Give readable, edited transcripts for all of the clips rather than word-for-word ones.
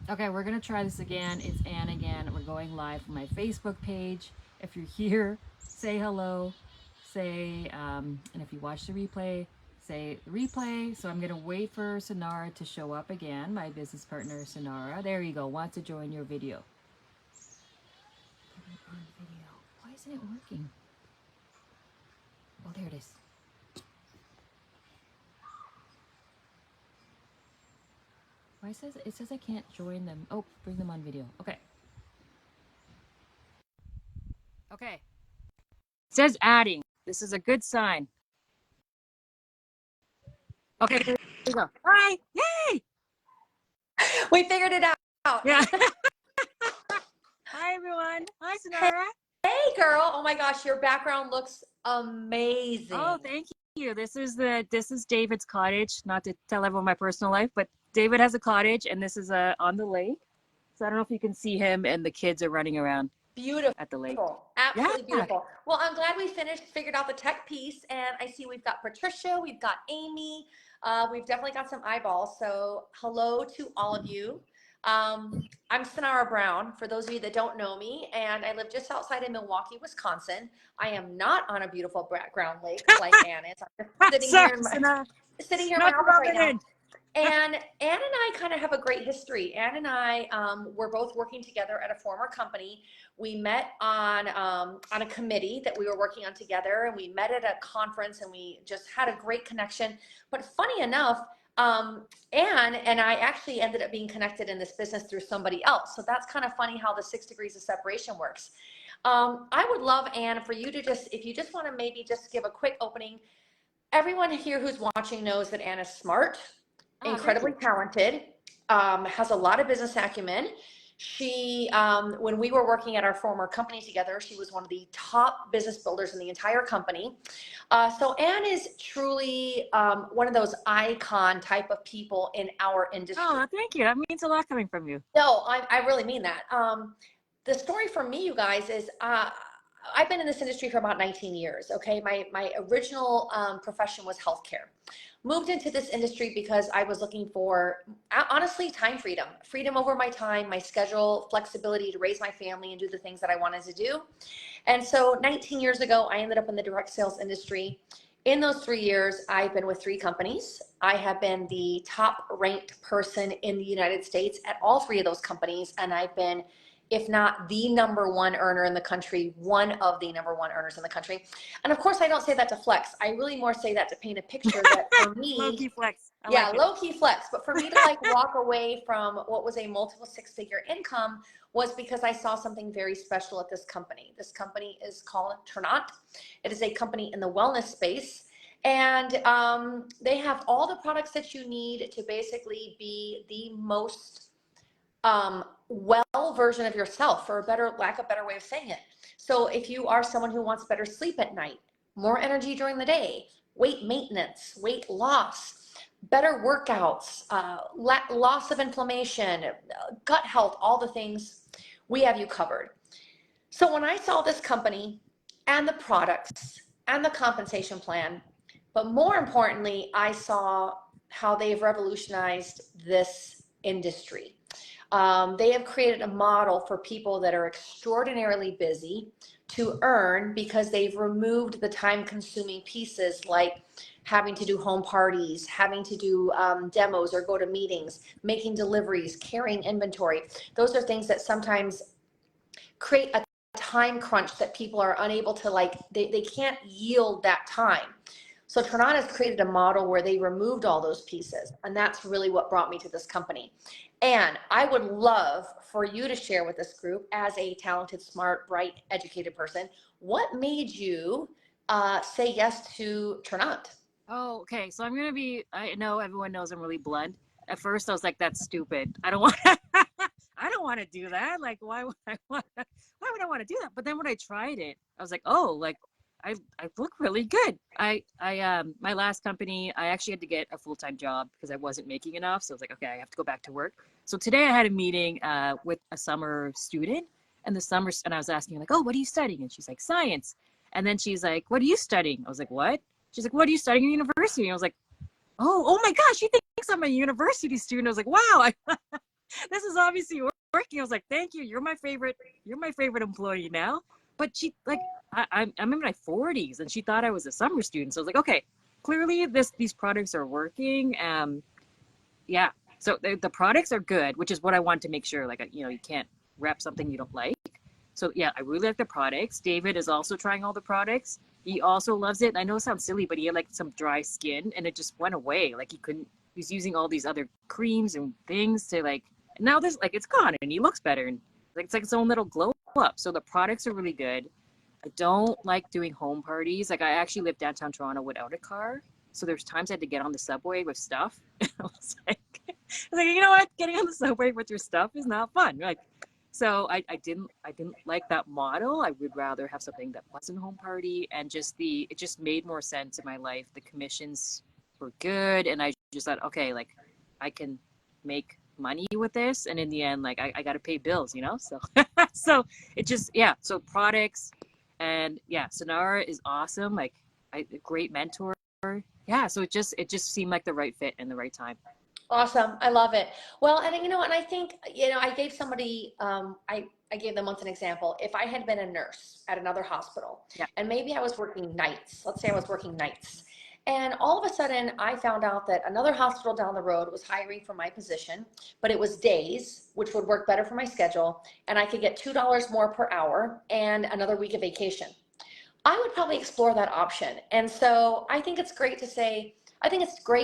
Okay, we're gonna try this again. It's Anne again. We're going live from my Facebook page. If you're here, say hello. Say, and if you watch the replay, say replay. So I'm gonna wait for Sonara to show up again. My business partner, Sonara. There you go. Wants to join your video. On video. Why isn't it working? Oh, there it is. Why it says I can't join them? Oh, bring them on video. Okay. Okay. It says adding. This is a good sign. Okay, there you go. Hi. Yay! We figured it out. Yeah. Hi everyone. Hi Hey, Sonara. hey, girl. Oh my gosh, your background looks Oh, amazing. thank you. This is David's cottage. Not to tell everyone my personal life, but David has a cottage, and this is on the lake. So I don't know if you can see him, and the kids are running around at the lake. Beautiful. Yeah. Absolutely beautiful. Well, I'm glad we figured out the tech piece. And I see we've got Patricia, we've got Amy, we've definitely got some eyeballs. So, hello to all of you. I'm Sonara Brown, for those of you that don't know me, and I live just outside of Milwaukee, Wisconsin. I am not on a beautiful background lake like Ann is. I'm just Sorry, sitting here in my not to office rub right it now. in. And Ann and I kind of have a great history. Ann and I were both working together at a former company. We met on a committee that we were working on together, and we met at a conference, and we just had a great connection. But funny enough, Ann and I actually ended up being connected in this business through somebody else. So that's kind of funny how the 6 degrees of separation works. I would love, Ann, for you to just, if you just want to maybe just give a quick opening. Everyone here who's watching knows that Anna's smart, Oh, thank incredibly you. talented, has a lot of business acumen. When we were working at our former company together, she was one of the top business builders in the entire company. So Anne is truly one of those icon type of people in our industry. Oh, thank you. That means a lot coming from you. No, I really mean that. The story for me, you guys, is I've been in this industry for about 19 years. Okay, my original profession was healthcare. Moved into this industry because I was looking for, honestly, time freedom, freedom over my time, my schedule, flexibility to raise my family and do the things that I wanted to do. And so 19 years ago, I ended up in the direct sales industry. In those 3 years, I've been with 3 companies. I have been the top ranked person in the United States at all 3 of those companies. And I've been, if not the #1 earner in the country, one of the #1 earners in the country. And of course, I don't say that to flex. I really more say that to paint a picture that for Low me, key flex. I yeah, like it. low key flex. But for me to like walk away from what was a multiple 6 figure income was because I saw something very special at this company. This company is called Tranont. It is a company in the wellness space. And they have all the products that you need to basically be the most well version of yourself, for a better lack of better way of saying it. So if you are someone who wants better sleep at night, more energy during the day, weight maintenance, weight loss, better workouts, loss of inflammation, gut health, all the things, we have you covered. So when I saw this company and the products and the compensation plan, but more importantly, I saw how they've revolutionized this industry. They have created a model for people that are extraordinarily busy to earn, because they've removed the time consuming pieces like having to do home parties, having to do demos or go to meetings, making deliveries, carrying inventory. Those are things that sometimes create a time crunch that people are unable to, like, they can't yield that time. So Tranont has created a model where they removed all those pieces, and that's really what brought me to this company. And I would love for you to share with this group, as a talented, smart, bright, educated person, what made you say yes to Tranont? Oh, okay. So I'm gonna be. I know everyone knows I'm really blunt. At first, I was like, "That's stupid. I don't want. I don't want to do that. Like, why would I want? Why would I want to do that?" But then when I tried it, I was like, "Oh, like, I look really good." My last company, I actually had to get a full-time job because I wasn't making enough. So I was like, "Okay, I have to go back to work." So today I had a meeting with a summer student, and I was asking like, "Oh, what are you studying?" And she's like, "Science." And then she's like, "What are you studying?" I was like, "What?" She's like, "What are you studying in university?" And I was like, oh my gosh, she thinks I'm a university student. I was like, wow. this is obviously working. I was like, thank you. You're my favorite employee now. But she like, I'm in my 40s, and she thought I was a summer student. So I was like, okay, clearly these products are working. Yeah. So the products are good, which is what I want to make sure. Like, you can't rep something you don't like. So yeah, I really like the products. David is also trying all the products. He also loves it. I know it sounds silly, but he had like some dry skin, and it just went away. Like he's using all these other creams and things to like, now this, like, it's gone, and he looks better, and like it's like its own little glow up. So the products are really good. I don't like doing home parties. Like, I actually live downtown Toronto without a car. So there's times I had to get on the subway with stuff. I was like, you know what? Getting on the subway with your stuff is not fun. Like, so I didn't like that model. I would rather have something that wasn't home party, and it just made more sense in my life. The commissions were good, and I just thought, okay, like, I can make money with this, and in the end, like, I got to pay bills, So so it just, yeah. So products, and yeah, Sonara is awesome. Like, a great mentor. Yeah, so it just seemed like the right fit and the right time. Awesome. I love it. Well, and and I think, I gave somebody, I gave them once an example. If I had been a nurse at another hospital Yeah. and maybe I was working nights, let's say I was working nights, and all of a sudden I found out that another hospital down the road was hiring for my position, but it was days, which would work better for my schedule, and I could get $2 more per hour and another week of vacation. I would probably explore that option. And so I think it's great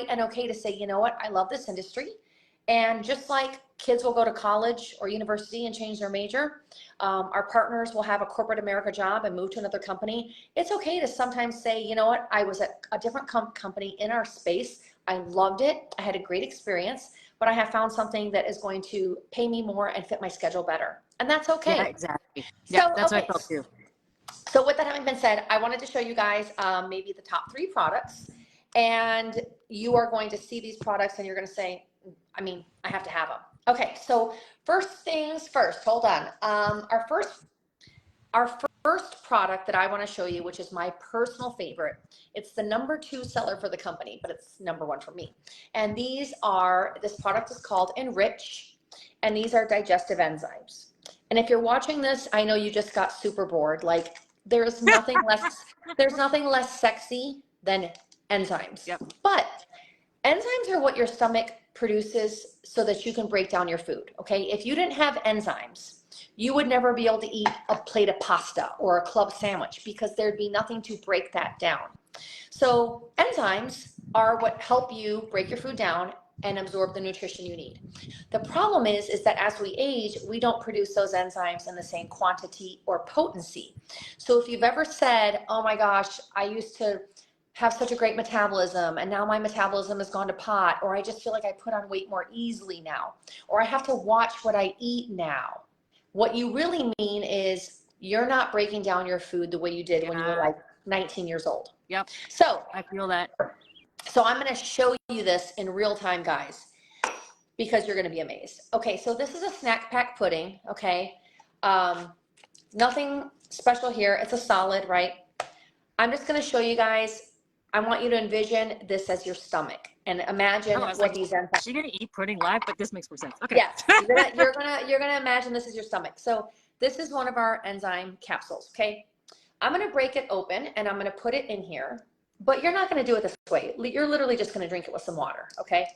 and okay to say, you know what, I love this industry. And just like kids will go to college or university and change their major, our partners will have a corporate America job and move to another company. It's okay to sometimes say, you know what, I was at a different company in our space. I loved it. I had a great experience, but I have found something that is going to pay me more and fit my schedule better. And that's Yeah, okay. exactly. Yeah, So, that's what I okay. felt too. So with that having been said, I wanted to show you guys maybe the top 3 products, and you are going to see these products and you're going to say, I have to have them. Okay, so first things first, hold on. Our first product that I want to show you, which is my personal favorite, it's the #2 seller for the company, but it's #1 for me. And this product is called Enrich, and these are digestive enzymes. And if you're watching this, I know you just got super bored. Like, there's nothing less, there's nothing less sexy than enzymes. Yep. But enzymes are what your stomach produces so that you can break down your food, okay? If you didn't have enzymes, you would never be able to eat a plate of pasta or a club sandwich because there'd be nothing to break that down. So enzymes are what help you break your food down and absorb the nutrition you need. The problem is that as we age, we don't produce those enzymes in the same quantity or potency. So if you've ever said, oh my gosh, I used to have such a great metabolism and now my metabolism has gone to pot, or I just feel like I put on weight more easily now, or I have to watch what I eat now. What you really mean is you're not breaking down your food the way you did when you were like 19 years old. Yep. So I feel that. So I'm going to show you this in real time, guys, because you're going to be amazed. Okay, so this is a snack pack pudding, okay? Nothing special here. It's a solid, right? I'm just going to show you guys. I want you to envision this as your stomach and imagine what these enzymes. Is she gonna eat pudding live? But this makes more sense. Okay. Yes, you're gonna imagine this is your stomach. So this is one of our enzyme capsules. Okay, I'm gonna break it open and I'm gonna put it in here. But you're not gonna do it this way. You're literally just gonna drink it with some water. Okay.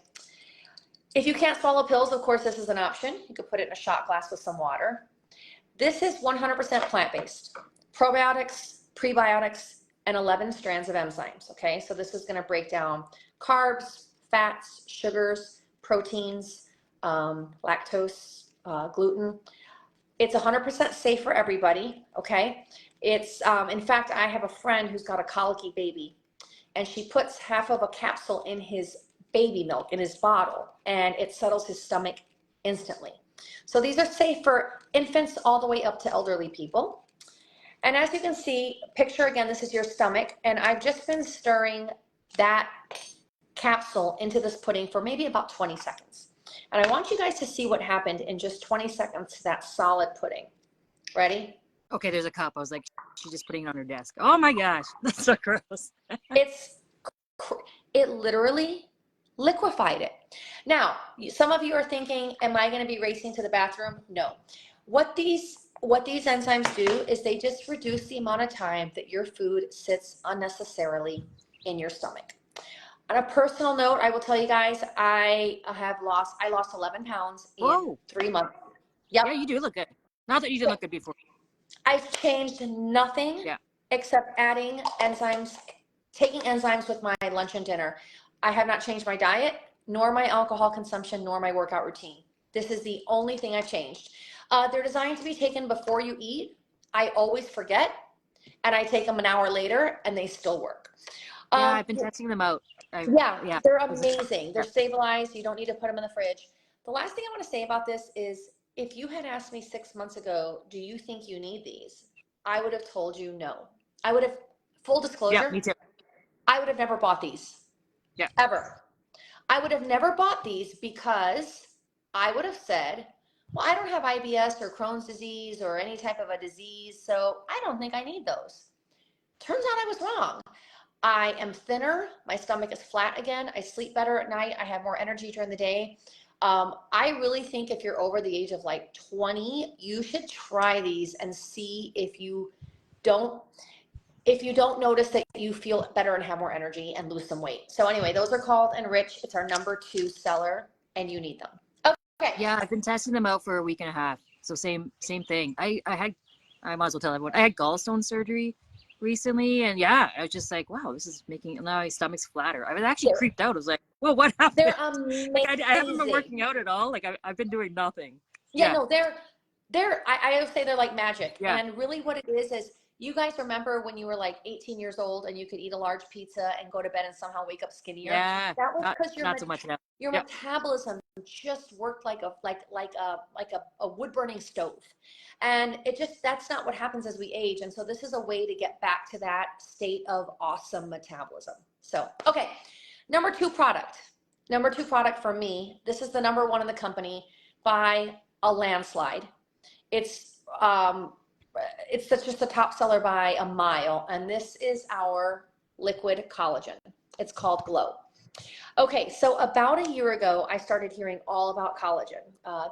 If you can't swallow pills, of course, this is an option. You could put it in a shot glass with some water. This is 100% plant-based. Probiotics, prebiotics, and 11 strands of enzymes, okay? So this is gonna break down carbs, fats, sugars, proteins, lactose, gluten. It's 100% safe for everybody, okay? It's, in fact, I have a friend who's got a colicky baby, and she puts half of a capsule in his baby milk, in his bottle, and it settles his stomach instantly. So these are safe for infants all the way up to elderly people. And as you can see, picture again, this is your stomach, and I've just been stirring that capsule into this pudding for maybe about 20 seconds. And I want you guys to see what happened in just 20 seconds to that solid pudding. Ready? Okay, there's a cup. I was like, she's just putting it on her desk. Oh my gosh, that's so gross. It literally liquefied it. Now, some of you are thinking, am I going to be racing to the bathroom? No. What these enzymes do is they just reduce the amount of time that your food sits unnecessarily in your stomach. On a personal note, I will tell you guys, I lost 11 pounds in Whoa. 3 months. Yep. Yeah, you do look good. Not that you didn't look good before. I've changed nothing Yeah. except adding enzymes, taking enzymes with my lunch and dinner. I have not changed my diet, nor my alcohol consumption, nor my workout routine. This is the only thing I've changed. They're designed to be taken before you eat. I always forget, and I take them an hour later, and they still work. Yeah, I've been testing them out. Yeah, they're amazing. They're stabilized. You don't need to put them in the fridge. The last thing I want to say about this is, if you had asked me 6 months ago, do you think you need these? I would have told you no. I would have, full disclosure, Yeah, me too. I would have never bought these. Yeah. Ever. I would have never bought these because I would have said, well, I don't have IBS or Crohn's disease or any type of a disease, so I don't think I need those. Turns out I was wrong. I am thinner. My stomach is flat again. I sleep better at night. I have more energy during the day. I really think if you're over the age of like 20, you should try these and see if you don't notice that you feel better and have more energy and lose some weight. So anyway, those are called Enrich. It's our #2 seller, and you need them. Okay. Yeah, I've been testing them out for a week and a half. So same thing. I might as well tell everyone, I had gallstone surgery recently, and yeah, I was just like, wow, this is making now my stomach's flatter. I was actually creeped out. I was like, well, what happened? They're amazing. Like, I haven't been working out at all. Like I've been doing nothing. Yeah, no, I would say they're like magic. Yeah. And really what it is you guys remember when you were like 18 years old and you could eat a large pizza and go to bed and somehow wake up skinnier? Yeah. That was because not so much now. your metabolism just worked like a wood burning stove. And that's not what happens as we age. And so this is a way to get back to that state of awesome metabolism. So, okay. Number two product for me, this is the #1 in the company by a landslide. It's just the top seller by a mile, and this is our liquid collagen. It's called Glow. Okay, so about a year ago, I started hearing all about collagen.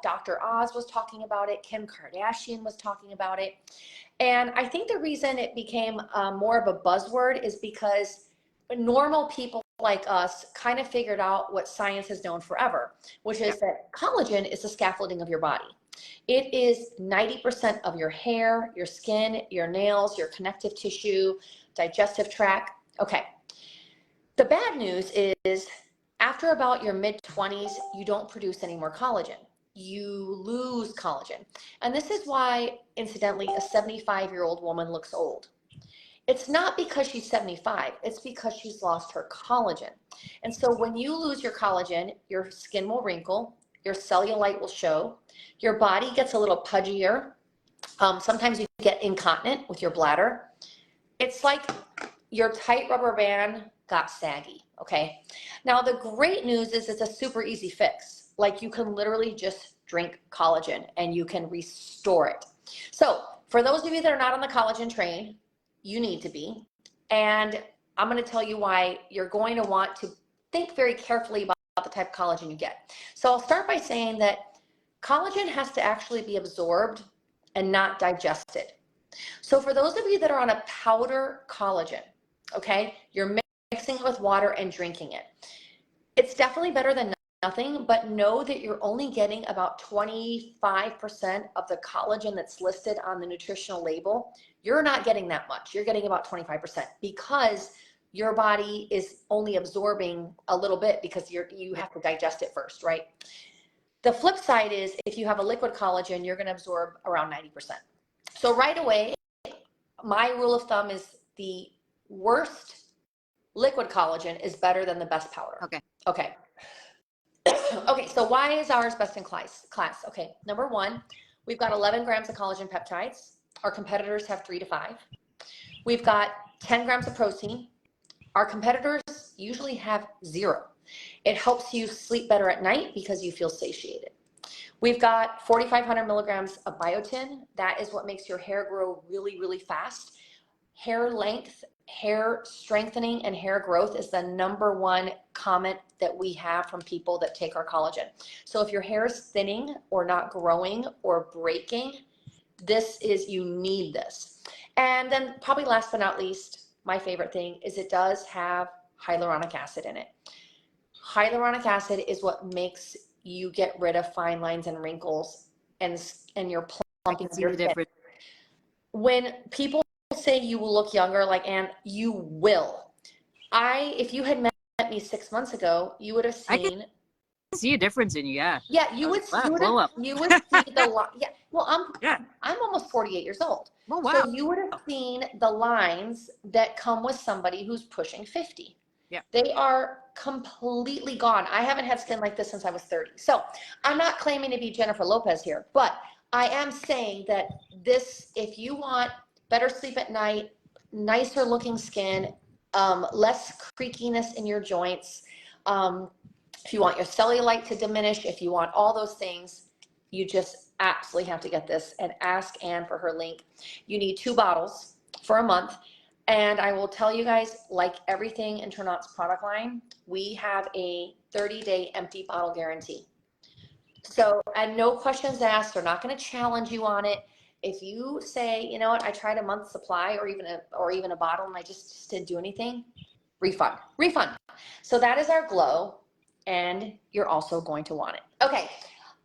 Dr. Oz was talking about it. Kim Kardashian was talking about it. And I think the reason it became more of a buzzword is because normal people like us kind of figured out what science has known forever, which is that collagen is the scaffolding of your body. It is 90% of your hair, your skin, your nails, your connective tissue, digestive tract. Okay. The bad news is after about your mid-20s, you don't produce any more collagen. You lose collagen. And this is why, incidentally, a 75-year-old woman looks old. It's not because she's 75, it's because she's lost her collagen. And so when you lose your collagen, your skin will wrinkle, your cellulite will show, your body gets a little pudgier. Sometimes you get incontinent with your bladder. It's like your tight rubber band got saggy, okay? Now the great news is it's a super easy fix. Like you can literally just drink collagen and you can restore it. So for those of you that are not on the collagen train, you need to be. And I'm going to tell you why you're going to want to think very carefully about the type of collagen you get. So I'll start by saying that collagen has to actually be absorbed and not digested. So for those of you that are on a powder collagen, okay, you're mixing it with water and drinking it. It's definitely better than nothing, but know that you're only getting about 25% of the collagen that's listed on the nutritional label. You're not getting that much. You're getting about 25% because your body is only absorbing a little bit because you have to digest it first, right? The flip side is if you have a liquid collagen, you're going to absorb around 90%. So right away, my rule of thumb is the worst liquid collagen is better than the best powder. Okay. Okay, so why is ours best in class? Okay, #1, we've got 11 grams of collagen peptides. Our competitors have 3 to 5. We've got 10 grams of protein. Our competitors usually have 0. It helps you sleep better at night because you feel satiated. We've got 4,500 milligrams of biotin. That is what makes your hair grow really, really fast. Hair length, hair strengthening, and hair growth is the #1 comment that we have from people that take our collagen. So if your hair is thinning or not growing or breaking, you need this. And then probably last but not least, my favorite thing is it does have hyaluronic acid in it. Hyaluronic acid is what makes you get rid of fine lines and wrinkles and your plumping of your skin. When people say you will look younger, like, Anne, you will. If you had met me 6 months ago, you would have seen. See a difference in you, yeah. Yeah, you would see the yeah. Well, I'm almost 48 years old. Oh, wow. So you would have seen the lines that come with somebody who's pushing 50. Yeah. They are completely gone. I haven't had skin like this since I was 30. So I'm not claiming to be Jennifer Lopez here, but I am saying that if you want better sleep at night, nicer looking skin, less creakiness in your joints, if you want your cellulite to diminish, if you want all those things, you just absolutely have to get this and ask Anne for her link. You need 2 bottles for a month. And I will tell you guys, like everything in Tranont's product line, we have a 30-day empty bottle guarantee. So, and no questions asked. They're not going to challenge you on it. If you say, you know what, I tried a month's supply or even a bottle and I just didn't do anything, refund. So that is our glow, and you're also going to want it. Okay,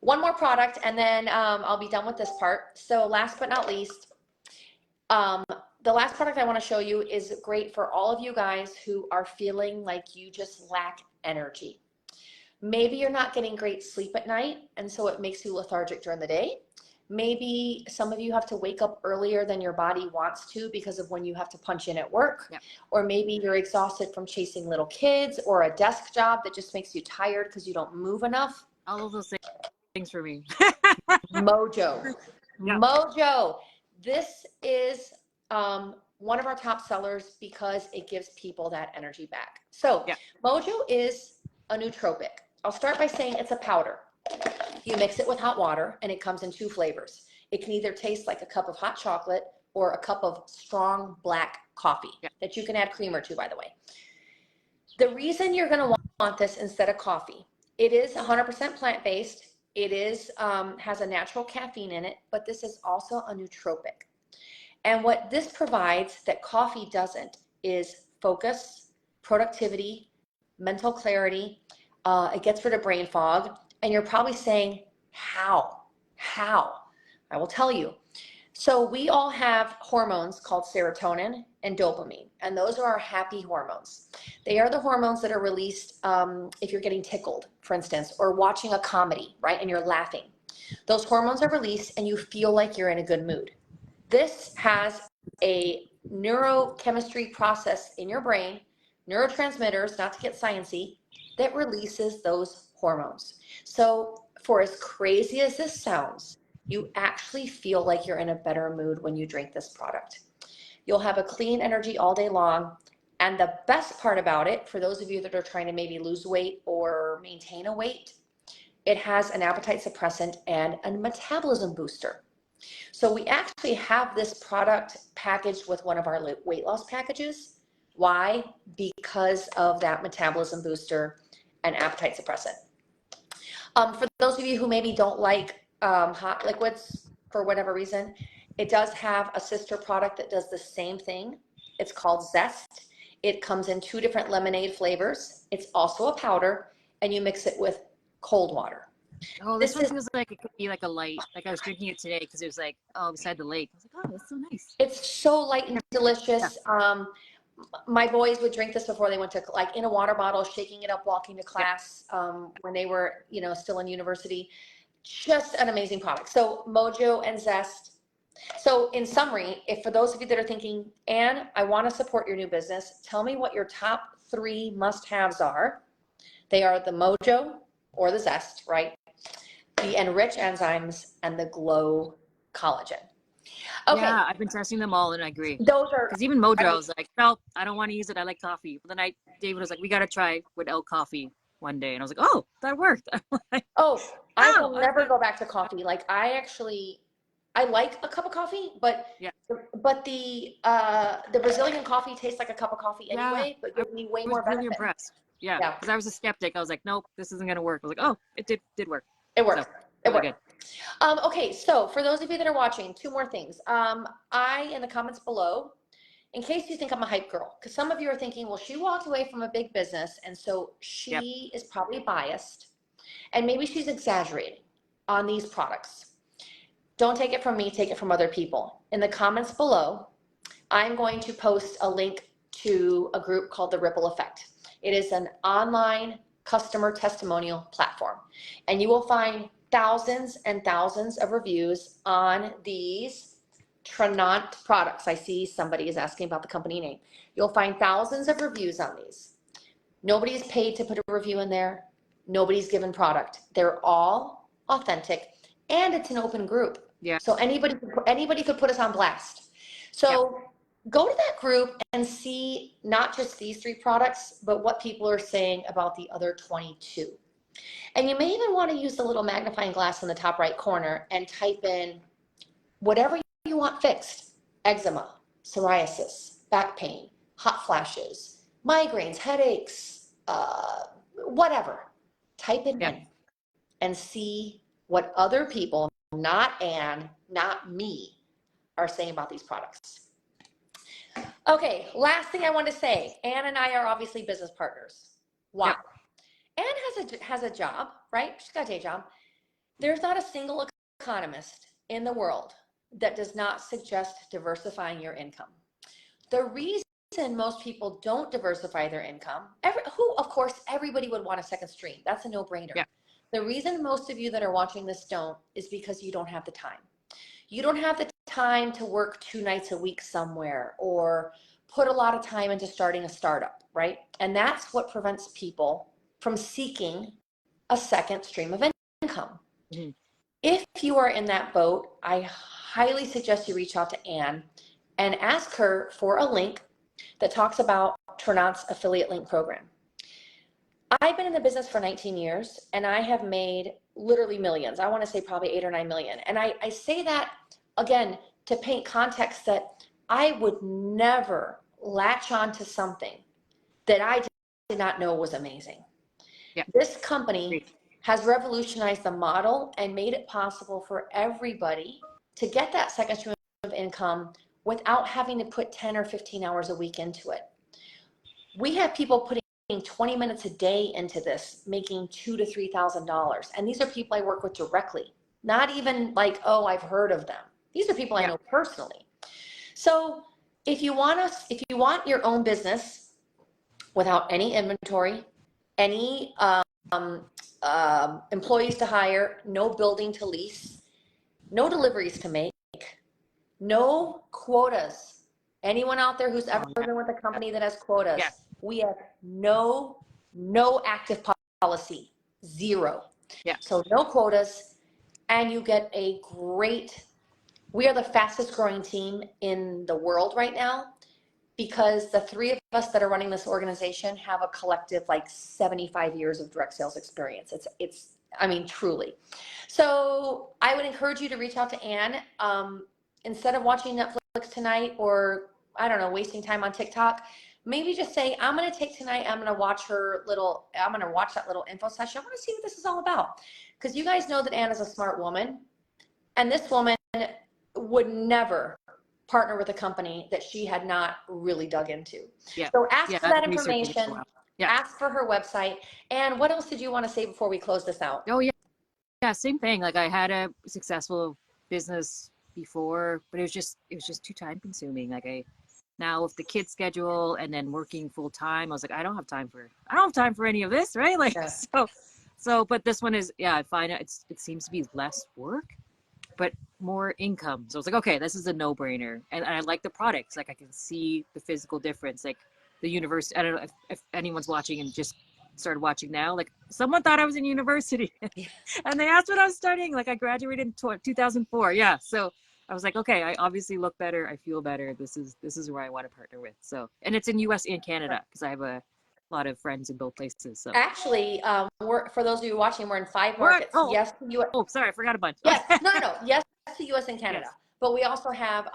one more product, and then I'll be done with this part. So last but not least, the last product I want to show you is great for all of you guys who are feeling like you just lack energy. Maybe you're not getting great sleep at night, and so it makes you lethargic during the day. Maybe some of you have to wake up earlier than your body wants to because of when you have to punch in at work. Yep. Or maybe you're exhausted from chasing little kids or a desk job that just makes you tired because you don't move enough. All of those things for me. Mojo. Yep. Mojo. This is one of our top sellers because it gives people that energy back. So yep. Mojo is a nootropic. I'll start by saying it's a powder. You mix it with hot water, and it comes in 2 flavors. It can either taste like a cup of hot chocolate or a cup of strong black coffee that you can add creamer to, by the way. The reason you're going to want this instead of coffee, it is 100% plant-based. It is has a natural caffeine in it, but this is also a nootropic. And what this provides that coffee doesn't is focus, productivity, mental clarity. It gets rid of brain fog. And you're probably saying, how? I will tell you. So we all have hormones called serotonin and dopamine, and those are our happy hormones. They are the hormones that are released if you're getting tickled, for instance, or watching a comedy, right, and you're laughing. Those hormones are released and you feel like you're in a good mood. This has a neurochemistry process in your brain, neurotransmitters, not to get sciencey, that releases those hormones. So for as crazy as this sounds, you actually feel like you're in a better mood when you drink this product. You'll have a clean energy all day long. And the best part about it, for those of you that are trying to maybe lose weight or maintain a weight, it has an appetite suppressant and a metabolism booster. So we actually have this product packaged with one of our weight loss packages. Why? Because of that metabolism booster and appetite suppressant. For those of you who maybe don't like hot liquids for whatever reason, it does have a sister product that does the same thing. It's called Zest. It comes in 2 different lemonade flavors. It's also a powder, and you mix it with cold water. Oh, this one feels like it could be like a light. Like I was drinking it today because it was like, beside the lake. I was like, oh, that's so nice. It's so light and delicious. Yeah. My boys would drink this before they went to, like, in a water bottle, shaking it up, walking to class when they were, still in university. Just an amazing product. So Mojo and Zest. So in summary, if for those of you that are thinking, Anne, I want to support your new business, tell me what your top 3 must-haves are. They are the Mojo or the Zest, right? The Enrich enzymes and the Glow collagen. Okay. Yeah, I've been testing them all, and I agree. Those are, because even Mojo, I was like, no, I don't want to use it. I like coffee. But then David was like, we got to try without coffee one day, and I was like, oh, that worked. I will never go back to coffee. Like I like a cup of coffee, but the Brazilian coffee tastes like a cup of coffee anyway, but gives me way more benefit. Really impressed. Yeah, Yeah, because I was a skeptic. I was like, nope, this isn't gonna work. I was like, oh, it did work. it So works. It really works. good. Okay, so for those of you that are watching, two more things. In the comments below, in case you think I'm a hype girl, because some of you are thinking, well, she walked away from a big business, and so Yep. she is probably biased, and maybe she's exaggerating on these products. Don't take it from me, take it from other people. In the comments below, I'm going to post a link to a group called The Ripple Effect. It is an online customer testimonial platform, and you will find thousands and thousands of reviews on these Tranont products. I see somebody is asking about the company name. You'll find thousands of reviews on these. Nobody's paid to put a review in there. Nobody's given product. They're all authentic, and it's an open group. Yeah. So anybody could put us on blast. So go to that group and see not just these 3 products, but what people are saying about the other 22. And you may even want to use the little magnifying glass in the top right corner and type in whatever you want fixed: eczema, psoriasis, back pain, hot flashes, migraines, headaches, whatever. Type it in and see what other people, not Anne, not me, are saying about these products. Okay, last thing I want to say, Anne and I are obviously business partners. Why? Yep. Anne has a job, right? She's got a day job. There's not a single economist in the world that does not suggest diversifying your income. The reason most people don't diversify their income, of course, everybody would want a second stream. That's a no-brainer. Yeah. The reason most of you that are watching this don't is because you don't have the time. You don't have the time to work 2 nights a week somewhere or put a lot of time into starting a startup, right? And that's what prevents people from seeking a second stream of income. Mm-hmm. If you are in that boat, I highly suggest you reach out to Anne and ask her for a link that talks about Tranont's affiliate link program. I've been in the business for 19 years and I have made literally millions. I want to say probably 8 or 9 million. And I say that again to paint context that I would never latch on to something that I did not know was amazing. Yeah. This company has revolutionized the model and made it possible for everybody to get that second stream of income without having to put 10 or 15 hours a week into it. We have people putting 20 minutes a day into this, making $2,000 to $3,000. And these are people I work with directly, not even like, oh, I've heard of them. These are people I know personally. So if you want your own business without any inventory, any employees to hire, no building to lease, no deliveries to make, no quotas. Anyone out there who's ever been with a company that has quotas? Yeah. We have no active policy, 0. Yeah. So no quotas, and you get we are the fastest growing team in the world right now because the 3 of us that are running this organization have a collective like 75 years of direct sales experience. I mean, truly. So I would encourage you to reach out to Anne. Instead of watching Netflix tonight or, I don't know, wasting time on TikTok, maybe just say, I'm going to take tonight, I'm going to watch that little info session. I want to see what this is all about. Because you guys know that Anne is a smart woman. And this woman would never partner with a company that she had not really dug into. Yeah. So ask for that information. Ask for her website. And what else did you want to say before we close this out? Oh yeah. Yeah, same thing. Like I had a successful business before, but it was just too time consuming. Now with the kid schedule and then working full time, I was like, I don't have time for any of this, right? Like but this one is, I find it seems to be less work, but more income. So I was like, okay, this is a no-brainer. And I like the products. Like I can see the physical difference. Like the university, I don't know if anyone's watching and just started watching now. Like someone thought I was in university and they asked what I was studying. Like I graduated in 2004. Yeah. So I was like, okay, I obviously look better. I feel better. This is where I want to partner with. So, and it's in US and Canada because I have a lot of friends in both places. So actually, for those of you watching, we're in 5 markets. Yes to US. Oh, sorry, I forgot a bunch. Yes, no. Yes to US and Canada. Yes. But we also have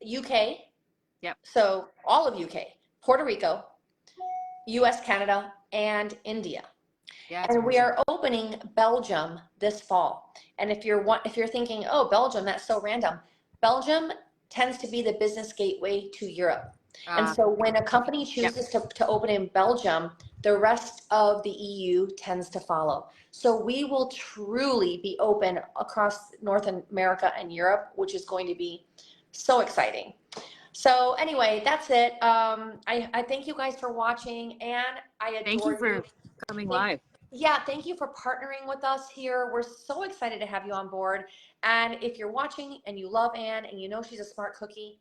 UK. Yep. So all of UK, Puerto Rico, US, Canada, and India. Yeah, it's And we amazing. are opening Belgium this fall. And if you're thinking, oh, Belgium, that's so random. Belgium tends to be the business gateway to Europe. And so when a company Yep. chooses to open in Belgium, the rest of the EU tends to follow. So we will truly be open across North America and Europe, which is going to be so exciting. So anyway, that's it. I thank you guys for watching, and I Thank you adore you. for coming Thank, live. yeah, thank you for partnering with us here. We're so excited to have you on board. And if you're watching and you love Ann and you know she's a smart cookie,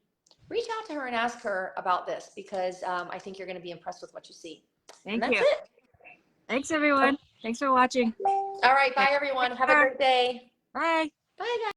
reach out to her and ask her about this, because I think you're going to be impressed with what you see. And Thank that's you. it. Thanks, everyone. Thanks for watching. All right, Okay. bye everyone. Have a great day. Bye. Bye guys.